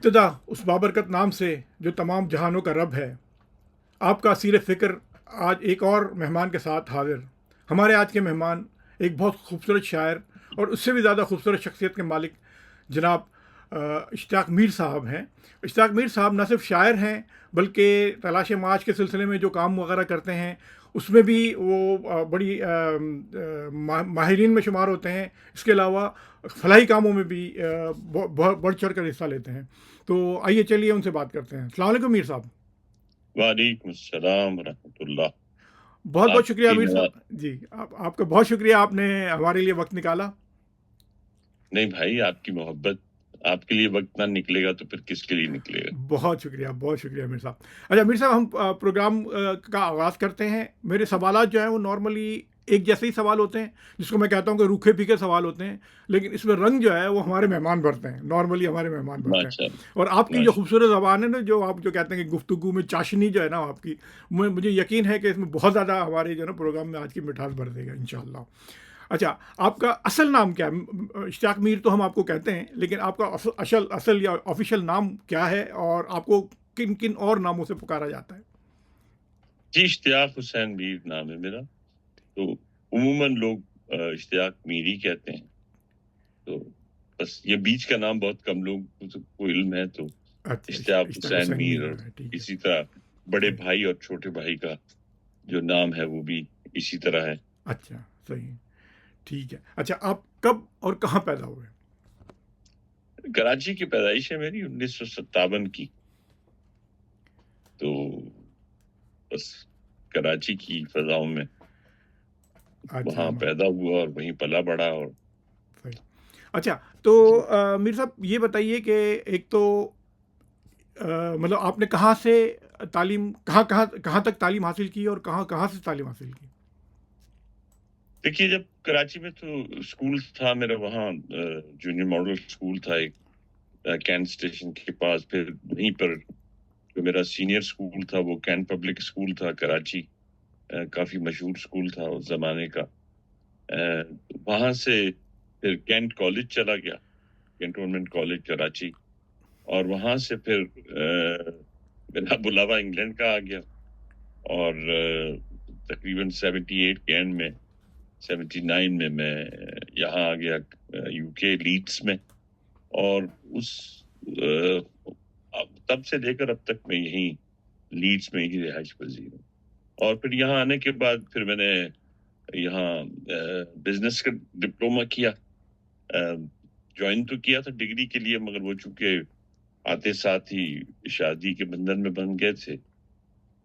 ابتدا اس بابرکت نام سے جو تمام جہانوں کا رب ہے. آپ کا اسیر فکر آج ایک اور مہمان کے ساتھ حاضر. ہمارے آج کے مہمان ایک بہت خوبصورت شاعر اور اس سے بھی زیادہ خوبصورت شخصیت کے مالک جناب اشتیاق میر صاحب ہیں. اشتیاق میر صاحب نہ صرف شاعر ہیں بلکہ تلاش معاش کے سلسلے میں جو کام وغیرہ کرتے ہیں اس میں بھی وہ بڑی ماہرین میں شمار ہوتے ہیں. اس کے علاوہ فلاحی کاموں میں بھی بڑھ چڑھ کر حصہ لیتے ہیں. تو آئیے چلیے ان سے بات کرتے ہیں. السلام علیکم میر صاحب. وعلیکم السلام ورحمۃ اللہ. بہت بہت آپ شکریہ کی میر صاحب. جی آپ کا بہت شکریہ, آپ نے ہمارے لیے وقت نکالا. نہیں بھائی, آپ کی محبت, آپ کے لیے وقت نہ نکلے گا تو پھر کس کے لیے نکلے گا. بہت شکریہ میر صاحب. اچھا میر صاحب, ہم پروگرام کا آغاز کرتے ہیں. میرے سوالات جو ہیں وہ نارملی ایک جیسے ہی سوال ہوتے ہیں, جس کو میں کہتا ہوں کہ روکھے پھیکے سوال ہوتے ہیں, لیکن اس میں رنگ جو ہے وہ ہمارے مہمان بھرتے ہیں, نارملی ہمارے مہمان بھرتے ہیں. ماشاء اللہ, اور آپ کی جو ماشاء خوبصورت زبان ہے نا, جو آپ جو کہتے ہیں کہ گفتگو میں چاشنی جو ہے نا آپ کی, مجھے یقین ہے کہ اس میں بہت زیادہ ہمارے جو ہے نا پروگرام میں آج کی مٹھاس بھر دے گا انشاءاللہ. اچھا, آپ کا اصل نام کیا ہے؟ اشتیاق میر تو ہم آپ کو کہتے ہیں, لیکن آپ کا اصل یا آفیشیل نام کیا ہے, اور آپ کو کن کن اور ناموں سے پکارا جاتا ہے؟ جی, اشتیاق حسین میر نام ہے میرا. تو عموماً لوگ اشتیاق میر ہی کہتے ہیں. تو بس یہ بیچ کا نام بہت کم لوگ کو علم ہے. تو اچھا, اشتیاق اشتیاق حسین حسین میر, میر اور ہے, ٹھیک ہے. اسی طرح بڑے صحیح. بھائی اور چھوٹے بھائی کا جو نام ہے وہ بھی اسی طرح ہے. اچھا, صحیح, ٹھیک ہے. اچھا, آپ کب اور کہاں پیدا ہوئے؟ کراچی کی پیدائش ہے میری 1957 کی. تو بس کراچی کی فضاؤں میں اچھا, وہاں پیدا ہوا اور وہیں پلا بڑا. اور صحیح. اچھا, تو میر صاحب یہ بتائیے کہ ایک تو مطلب آپ نے کہاں سے تعلیم, کہاں تک تعلیم حاصل کی, اور کہاں سے تعلیم حاصل کی؟ دیکھیے, جب کراچی میں تو اسکول تھا میرا, وہاں جونیئر ماڈل اسکول تھا ایک کینٹ اسٹیشن کے پاس. پھر وہیں پر جو میرا سینئر اسکول تھا وہ کینٹ پبلک اسکول تھا کراچی, کافی مشہور اسکول تھا اس زمانے کا. وہاں سے پھر کینٹ کالج چلا گیا, کینٹونمنٹ کالج کراچی. اور وہاں سے پھر میرا بلاوا انگلینڈ کا آ گیا, اور تقریباً 78 کے اینڈ میں 79 میں میں یہاں آ گیا یو کے لیڈس میں. اور اس تب سے لے کر اب تک میں یہیں لیڈس میں ہی رہائش پذیر ہوں. اور پھر یہاں آنے کے بعد پھر میں نے یہاں بزنس کا ڈپلوما کیا. جوائن تو کیا تھا ڈگری کے لیے, مگر وہ چونکہ آتے ساتھ ہی شادی کے بندھن میں بن گئے تھے,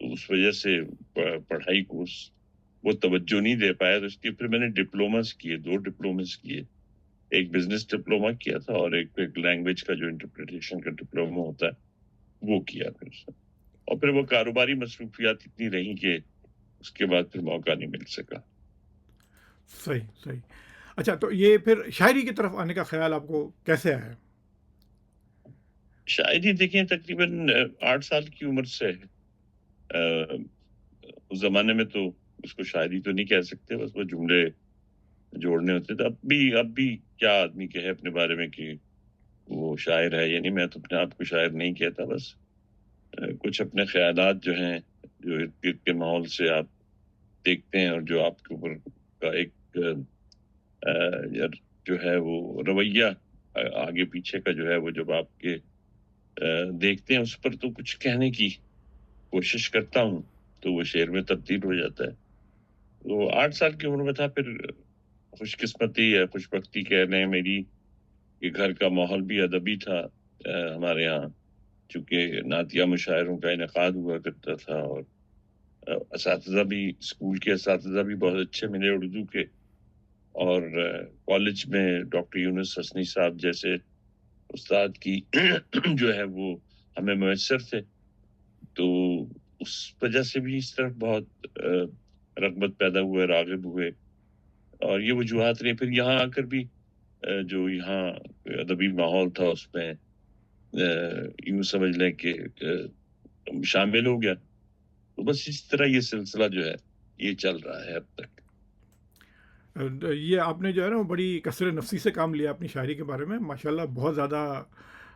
تو اس وجہ سے پڑھائی کو وہ توجہ نہیں دے پایا. تو اس کے پھر میں نے ڈپلوماز کیے, 2 ڈپلوماز کیے. ایک بزنس ڈپلوما کیا تھا, اور ایک لینگویج کا جو انٹرپریٹیشن کا ڈپلوما ہوتا ہے وہ کیا پھر. اور پھر وہ کاروباری مصروفیات اتنی رہیں کہ اس کے بعد پھر موقع نہیں مل سکا. صحیح. اچھا, تو یہ پھر شاعری کی طرف آنے کا خیال آپ کو کیسے آیا؟ شاعری دیکھیں تقریباً 8 سال کی عمر سے اس زمانے میں تو اس کو شاعری تو نہیں کہہ سکتے, بس وہ جملے جوڑنے ہوتے تھے. اب بھی کیا آدمی کہے اپنے بارے میں کہ وہ شاعر ہے, یعنی میں تو اپنے آپ کو شاعر نہیں کہتا. بس کچھ اپنے خیالات جو ہیں, جو ارد گرد کے ماحول سے آپ دیکھتے ہیں, اور جو آپ کے اوپر کا ایک جو ہے وہ رویہ آگے پیچھے کا جو ہے, وہ جب آپ کے دیکھتے ہیں اس پر تو کچھ کہنے کی کوشش کرتا ہوں, تو وہ شعر میں تبدیل ہو جاتا ہے. تو 8 سال کی عمر میں تھا. پھر خوش قسمتی یا خوش بختی کہہ لیں میری کہ گھر کا ماحول بھی ادبی تھا. ہمارے یہاں چونکہ نعتیہ مشاعروں کا انعقاد ہوا کرتا تھا, اور اساتذہ بھی, اسکول کے اساتذہ بھی بہت اچھے ملے اردو کے. اور کالج میں ڈاکٹر یونس حسنی صاحب جیسے استاد کی جو ہے وہ ہمیں میسر تھے. تو اس وجہ سے بھی اس طرف بہت رغبت پیدا ہوئے, راغب ہوئے. اور یہ وجوہات رہے. پھر یہاں آ کر بھی جو یہاں ادبی ماحول تھا اس میں یوں سمجھ لیں کہ شامل ہو گیا. تو بس اس طرح یہ سلسلہ جو ہے یہ چل رہا ہے اب تک. یہ آپ نے جو ہے نا بڑی کثر نفسی سے کام لیا اپنی شاعری کے بارے میں, ماشاءاللہ بہت زیادہ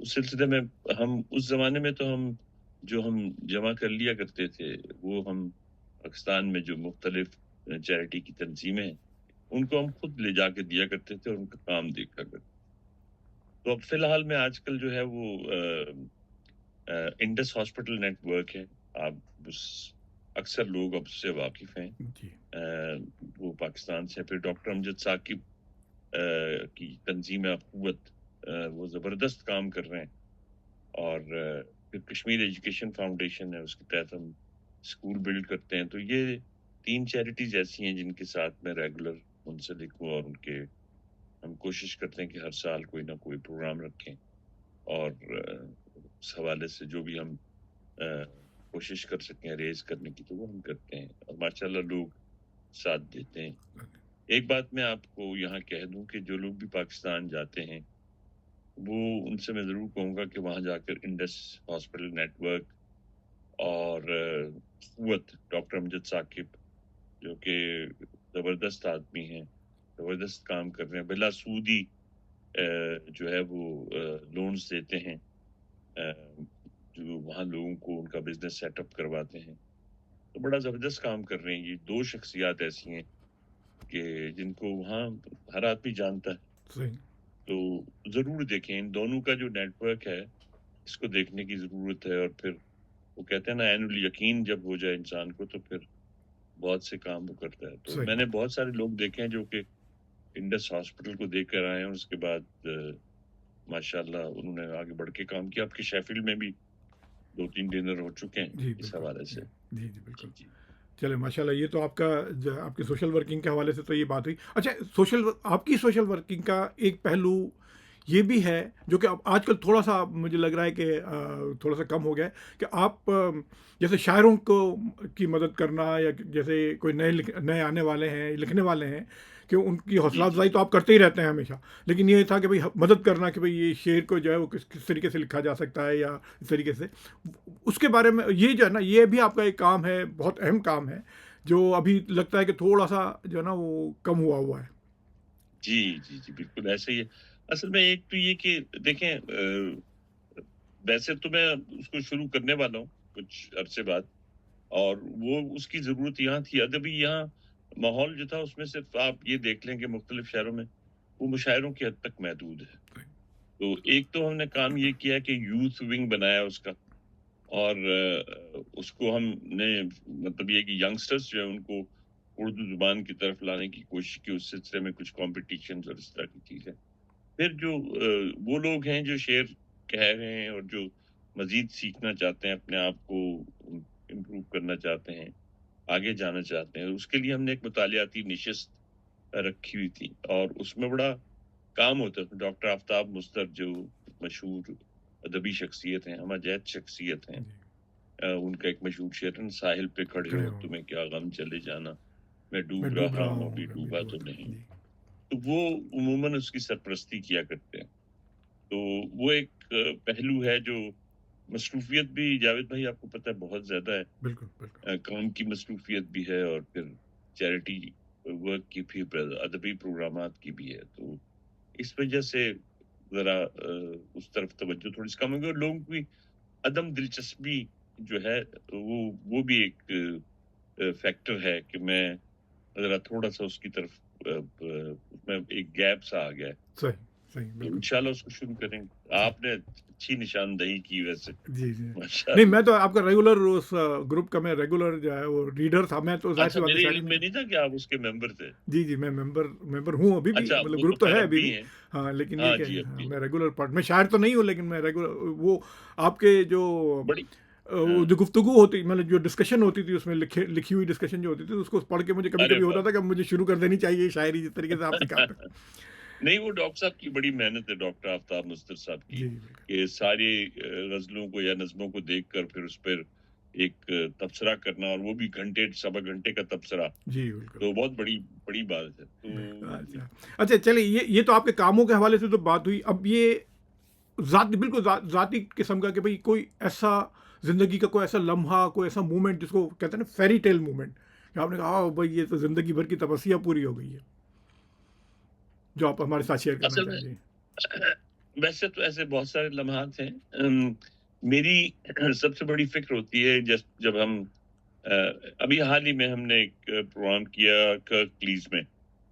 اس سلسلے میں ہم اس زمانے میں تو ہم جمع کر لیا کرتے تھے، وہ ہم پاکستان میں جو مختلف چیریٹی کی تنظیمیں ہیں ان کو ہم خود لے جا کے دیا کرتے تھے اور ان کا کام دیکھا کرتے. تو اب فی الحال میں آج کل جو ہے وہ انڈس ہاسپٹل نیٹ ورک ہے، آپ اکثر لوگ اب سے واقف ہیں. جی وہ پاکستان سے. پھر ڈاکٹر امجد ثاقب کی تنظیم قوت، وہ زبردست کام کر رہے ہیں. اور پھر کشمیر ایجوکیشن فاؤنڈیشن ہے، اس کے تحت ہم اسکول بلڈ کرتے ہیں. تو یہ 3 چیریٹیز ایسی ہیں جن کے ساتھ میں ریگولر منسلک ہوں، اور ان کے ہم کوشش کرتے ہیں کہ ہر سال کوئی نہ کوئی پروگرام رکھیں، اور اس حوالے سے جو بھی ہم کوشش کر سکیں ریز کرنے کی تو وہ ہم کرتے ہیں، اور ماشاءاللہ لوگ ساتھ دیتے ہیں. ایک بات میں آپ کو یہاں کہہ دوں کہ جو لوگ بھی پاکستان جاتے ہیں وہ ان سے میں ضرور کہوں گا کہ وہاں جا کر انڈس ہاسپٹل نیٹ ورک اور قوت، ڈاکٹر امجد ثاقب جو کہ زبردست آدمی ہیں، زبردست کام کر رہے ہیں، بلا سودی جو ہے وہ لونز دیتے ہیں، جو وہاں لوگوں کو ان کا بزنس سیٹ اپ کرواتے ہیں. تو بڑا زبردست کام کر رہے ہیں. یہ 2 شخصیات ایسی ہیں کہ جن کو وہاں ہر آدمی جانتا ہے. صحیح. تو ضرور دیکھیں، ان دونوں کا جو نیٹ ورک ہے اس کو دیکھنے کی ضرورت ہے. اور پھر وہ کہتے ہیں نا عین الیقین جب ہو جائے انسان کو تو پھر بہت سے کام وہ کرتا ہے. تو صحیح. میں نے بہت سارے لوگ دیکھے ہیں جو کہ انڈس ہاسپٹل کو دیکھ کر آئے ہیں، اور اس کے بعد ماشاءاللہ انہوں نے آگے بڑھ کے کام کیا. آپ کے شیفیلڈ میں بھی 2-3 ڈنر ہو چکے ہیں جی اس بالکل. حوالے سے. جی جی بالکل. جی چلے ماشاءاللہ، یہ تو آپ کا آپ کی سوشل ورکنگ کے حوالے سے تو یہ بات ہوئی. اچھا، آپ کی سوشل ورکنگ کا ایک پہلو یہ بھی ہے جو کہ اب آج کل تھوڑا سا مجھے لگ رہا ہے کہ تھوڑا سا کم ہو گیا ہے، کہ آپ جیسے شاعروں کو کی مدد کرنا، یا جیسے کوئی نئے آنے والے ہیں، لکھنے والے ہیں، کہ ان کی حوصلہ افزائی تو آپ کرتے ہی رہتے ہیں ہمیشہ، لیکن یہ تھا کہ بھئی مدد کرنا کہ بھئی یہ شعر کو جو ہے وہ کس طریقے سے لکھا جا سکتا ہے، یا اس طریقے سے اس کے بارے میں یہ جو ہے نا، یہ بھی آپ کا ایک کام ہے، بہت اہم کام ہے، جو ابھی لگتا ہے کہ تھوڑا سا جو ہے نا وہ کم ہوا ہے. جی بالکل ایسے ہی ہے. اصل میں ایک تو یہ کہ دیکھیں، ویسے تو میں اس کو شروع کرنے والا ہوں کچھ عرصے بعد، اور وہ اس کی ضرورت یہاں تھی. ادبی یہاں ماحول جو تھا اس میں صرف آپ یہ دیکھ لیں کہ مختلف شہروں میں وہ مشاعروں کی حد تک محدود ہے. تو ایک تو ہم نے کام یہ کیا کہ یوتھ ونگ بنایا اس کا، اور اس کو ہم نے مطلب یہ کہ ینگسٹرز جو ہے ان کو اردو زبان کی طرف لانے کی کوشش کی. اس سلسلے میں کچھ کمپٹیشنز اور اس طرح کی چیزیں. پھر جو وہ لوگ ہیں جو شعر کہہ رہے ہیں اور جو مزید سیکھنا چاہتے ہیں، اپنے آپ کو امپروو کرنا چاہتے ہیں، آگے جانا چاہتے ہیں، اس کے لیے ہم نے ایک مطالعاتی نشست رکھی ہوئی تھی، اور اس میں بڑا کام ہوتا ہے. ڈاکٹر آفتاب مستر جو مشہور ادبی شخصیت ہیں، ہمہ جہت شخصیت ہیں، ان کا ایک مشہور شعر ہے، ساحل پہ کھڑے ہو تمہیں کیا غم چلے جانا، میں ڈوب رہا ہوں ابھی ڈوبا تو نہیں. تو وہ عموماً اس کی سرپرستی کیا کرتے ہیں. تو وہ ایک پہلو ہے جو مصروفیت بھی، جاوید بھائی آپ کو پتہ ہے بہت زیادہ ہے. بالکل کام کی مصروفیت بھی ہے، اور پھر چیریٹی ورک کی بھی، ادبی پروگرامات کی بھی ہے. تو اس وجہ سے ذرا اس طرف توجہ تھوڑی سی کم ہوگی، اور لوگوں کی عدم دلچسپی جو ہے وہ بھی ایک فیکٹر ہے کہ میں ذرا تھوڑا سا اس کی طرف میں ایک گیپ سا آ گیا ہے. صحیح بالکل. انشاءاللہ اس کو شروع کریں. آپ نے اچھی نشاندہی کی ویسے. جی نہیں، میں تو آپ کا ریگولر اس گروپ کا میں ریگولر جو ہے وہ ریڈر تھا. میں تو ظاہر سی بات ہے، میرے علم میں نہیں تھا کہ آپ اس کے ممبر تھے. جی میں ممبر ہوں ابھی بھی، مطلب گروپ تو ہے ابھی بھی. ہاں لیکن یہ کہ میں ریگولر میں شاعر تو نہیں ہوں، لیکن میں ریگولر وہ آپ کے جو گفتگو ہوتی، مطلب جو ڈسکشن ہوتی تھی اس میں لکھی ہوئی ڈسکشن جو ہوتی تھی، اس کو پڑھ کے مجھے کبھی ہوتا تھا کہ مجھے شروع کر دینی چاہیے شاعری جس طریقے سے آپ سکھاتے ہیں. نہیں، وہ ڈاکٹر صاحب کی بڑی محنت ہے، ڈاکٹر آفتاب مستر صاحب کی، کہ ساری غزلوں کو یا نظموں کو دیکھ کر پھر اس پر ایک تبصرہ کرنا، اور وہ بھی گھنٹے سوا گھنٹے کا تبصرہ. جی بالکل. تو بہت بڑی بات ہے. اچھا چلیے، یہ تو آپ کے کاموں کے حوالے سے تو بات ہوئی. اب یہ بالکل ذاتی قسم کا کہ بھئی کوئی ایسا زندگی کا کوئی ایسا لمحہ، کوئی ایسا مومنٹ جس کو کہتے ہیں نا فیری ٹیل مومنٹ، کہ آپ نے کہا بھائی یہ تو زندگی بھر کی تپسیا پوری ہو گئی ہے، جو آپ ہمارے ساتھ شیئر کرنا چاہیے. ویسے تو ایسے بہت سارے لمحات ہیں. میری سب سے بڑی فکر ہوتی ہے جب ہم ابھی حال ہی میں ہم نے ایک پروگرام کیا کرکلیز میں،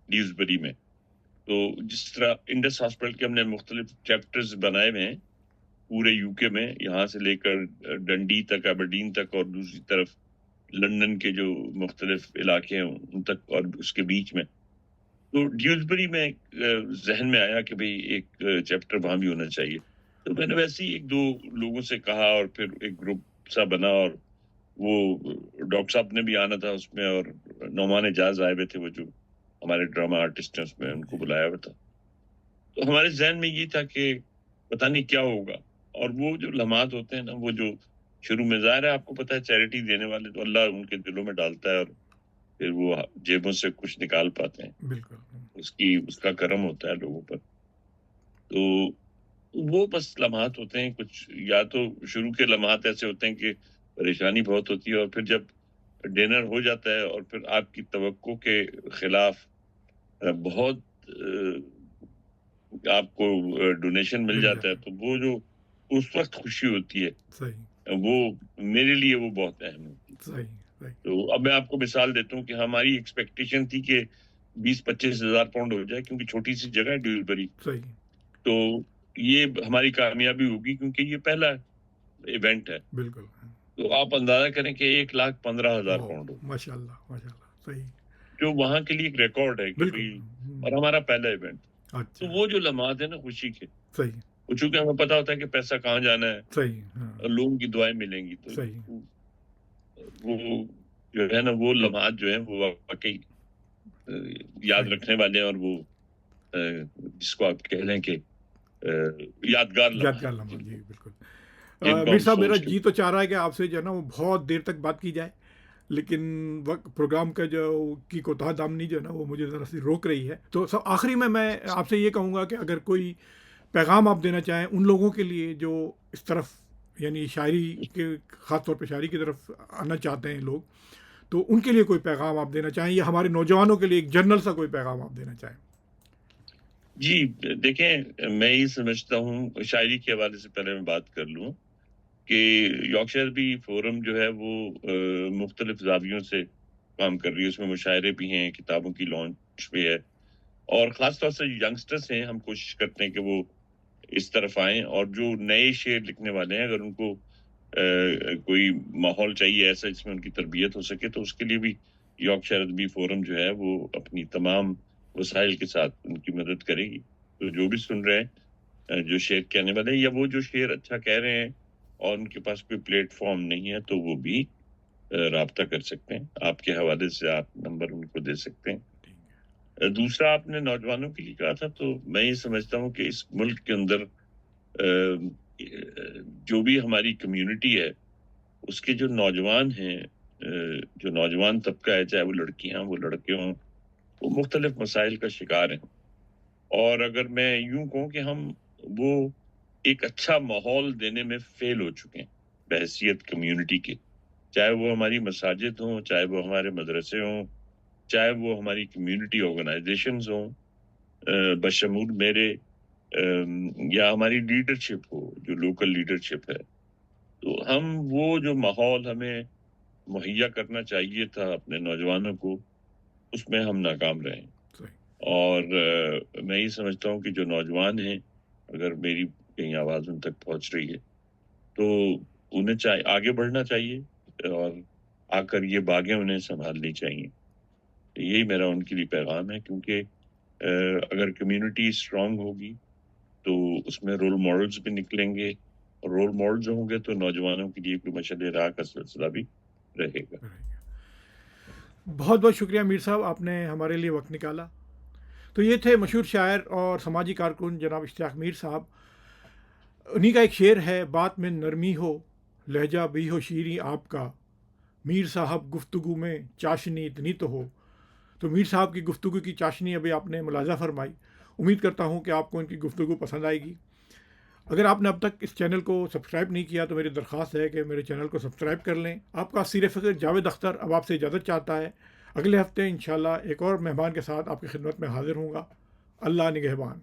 ڈیوزبری میں. تو جس طرح انڈس ہاسپٹل کے ہم نے مختلف چیپٹرز بنائے ہوئے ہیں پورے یو کے میں، یہاں سے لے کر ڈنڈی تک، ایبرڈین تک، اور دوسری طرف لندن کے جو مختلف علاقے ہیں ان تک، اور اس کے بیچ میں. تو ڈیوزبری میں ذہن میں آیا کہ بھئی ایک چیپٹر وہاں بھی ہونا چاہیے. تو میں نے ویسے ہی ایک دو لوگوں سے کہا، اور پھر ایک گروپ سا بنا، اور وہ ڈاکٹر صاحب نے بھی آنا تھا اس میں، اور نعمان اجاز آئے ہوئے تھے، وہ جو ہمارے ڈرامہ آرٹسٹ ہیں، اس میں ان کو بلایا ہوا تھا. تو ہمارے ذہن میں یہ تھا کہ پتہ نہیں کیا ہوگا. اور وہ جو لمحات ہوتے ہیں نا، وہ جو شروع میں، ظاہر ہے آپ کو پتہ ہے چیریٹی دینے والے تو اللہ ان کے دلوں میں ڈالتا ہے، اور پھر وہ جیبوں سے کچھ نکال پاتے ہیں. بالکل اس کا کرم ہوتا ہے لوگوں پر. تو وہ بس لمحات ہوتے ہیں کچھ، یا تو شروع کے لمحات ایسے ہوتے ہیں کہ پریشانی بہت ہوتی ہے، اور پھر جب ڈنر ہو جاتا ہے اور پھر آپ کی توقع کے خلاف بہت آپ کو ڈونیشن مل جاتا ہے، تو وہ جو اس وقت خوشی ہوتی ہے، صحیح وہ میرے لیے وہ بہت اہم ہوتی ہے. صحیح تو اب میں آپ کو مثال دیتا ہوں کہ ہماری ایکسپیکٹیشن تھی کہ 20-25 ہزار پاؤنڈ ہو جائے، کیونکہ چھوٹی سی جگہ ہے ڈیوزبری. صحیح تو یہ ہماری کامیابی ہوگی، کیونکہ یہ پہلا ایونٹ ہے. بالکل. تو آپ اندازہ کریں کہ 1,15,000 پاؤنڈ ہو، ماشاء اللہ صحیح. جو وہاں کے لیے ایک ریکارڈ ہے کہ بالکل. اور ہمارا پہلا ایونٹ. تو اچھا وہ جو لمحات ہیں نا خوشی کے، صحیح وہ چونکہ ہمیں پتا ہوتا ہے کہ پیسہ کہاں جانا ہے صحیح اور لوگوں کی دعائیں ملیں گی، تو صحیح. وہ جو ہے نا، وہ لمحات جو ہیں وہ واقعی یاد رکھنے والے ہیں، اور وہ جس کو آپ کہہ لیں کہ یادگار لمحہ. جی بالکل. جن کو میر ہم صاحب، میرا سوچ جی تو چاہ رہا ہے کہ آپ سے جو ہے نا وہ بہت دیر تک بات کی جائے، لیکن وقت پروگرام کا جو کی کوتاہ دامنی جو ہے نا وہ مجھے ذرا سی روک رہی ہے. تو سب آخری میں آپ سے یہ کہوں گا کہ اگر کوئی پیغام آپ دینا چاہیں ان لوگوں کے لیے جو اس طرف یعنی شاعری کے، خاص طور پہ شاعری کی طرف آنا چاہتے ہیں لوگ، تو ان کے لیے کوئی پیغام آپ دینا چاہیں، یا ہمارے نوجوانوں کے لیے ایک جنرل سا کوئی پیغام آپ دینا چاہیں. جی دیکھیں، میں یہ سمجھتا ہوں، شاعری کے حوالے سے پہلے میں بات کر لوں کہ یارکشائر بھی فورم جو ہے وہ مختلف زاویوں سے کام کر رہی ہے. اس میں مشاعرے بھی ہیں، کتابوں کی لانچ بھی ہے، اور خاص طور سے ینگسٹرز ہیں، ہم کوشش کرتے ہیں کہ وہ اس طرف آئیں، اور جو نئے شعر لکھنے والے ہیں، اگر ان کو کوئی ماحول چاہیے ایسا جس میں ان کی تربیت ہو سکے، تو اس کے لیے بھی یارکشائر ادبی فورم جو ہے وہ اپنی تمام وسائل کے ساتھ ان کی مدد کرے گی. تو جو بھی سن رہے ہیں، جو شعر کہنے والے ہیں، یا وہ جو شعر اچھا کہہ رہے ہیں اور ان کے پاس کوئی پلیٹ فارم نہیں ہے، تو وہ بھی رابطہ کر سکتے ہیں. آپ کے حوالے سے آپ نمبر ان کو دے سکتے ہیں. دوسرا، آپ نے نوجوانوں کے لیے کہا تھا، تو میں یہ سمجھتا ہوں کہ اس ملک کے اندر جو بھی ہماری کمیونٹی ہے، اس کے جو نوجوان ہیں، جو نوجوان طبقہ ہے، چاہے وہ لڑکیاں ہوں، وہ لڑکے ہوں، وہ مختلف مسائل کا شکار ہیں. اور اگر میں یوں کہوں کہ ہم وہ ایک اچھا ماحول دینے میں فیل ہو چکے ہیں بحیثیت کمیونٹی کے، چاہے وہ ہماری مساجد ہوں، چاہے وہ ہمارے مدرسے ہوں، چاہے وہ ہماری کمیونٹی آرگنائزیشنز ہوں، بشمول میرے، یا ہماری لیڈرشپ ہو، جو لوکل لیڈرشپ ہے. تو ہم وہ جو ماحول ہمیں مہیا کرنا چاہیے تھا اپنے نوجوانوں کو، اس میں ہم ناکام رہے. اور میں یہ سمجھتا ہوں کہ جو نوجوان ہیں، اگر میری کہیں آواز ان تک پہنچ رہی ہے، تو انہیں آگے بڑھنا چاہیے، اور آ کر یہ باغیں انہیں سنبھالنی چاہیے. یہی میرا ان کے لیے پیغام ہے، کیونکہ اگر کمیونٹی اسٹرانگ ہوگی تو اس میں رول ماڈلز بھی نکلیں گے، اور رول ماڈلز ہوں گے تو نوجوانوں کے لیے کوئی مشعل راہ کا سلسلہ بھی رہے گا. بہت بہت شکریہ میر صاحب، آپ نے ہمارے لیے وقت نکالا. تو یہ تھے مشہور شاعر اور سماجی کارکن جناب اشتیاق میر صاحب. انہی کا ایک شعر ہے، بات میں نرمی ہو، لہجہ بھی ہو شیریں آپ کا، میر صاحب گفتگو میں چاشنی اتنی تو ہو. تو میر صاحب کی گفتگو کی چاشنی ابھی آپ نے ملاحظہ فرمائی. امید کرتا ہوں کہ آپ کو ان کی گفتگو پسند آئے گی. اگر آپ نے اب تک اس چینل کو سبسکرائب نہیں کیا تو میری درخواست ہے کہ میرے چینل کو سبسکرائب کر لیں. آپ کا اسیر فخر جاوید اختر اب آپ سے اجازت چاہتا ہے. اگلے ہفتے انشاءاللہ ایک اور مہمان کے ساتھ آپ کی خدمت میں حاضر ہوں گا. اللہ نگہبان.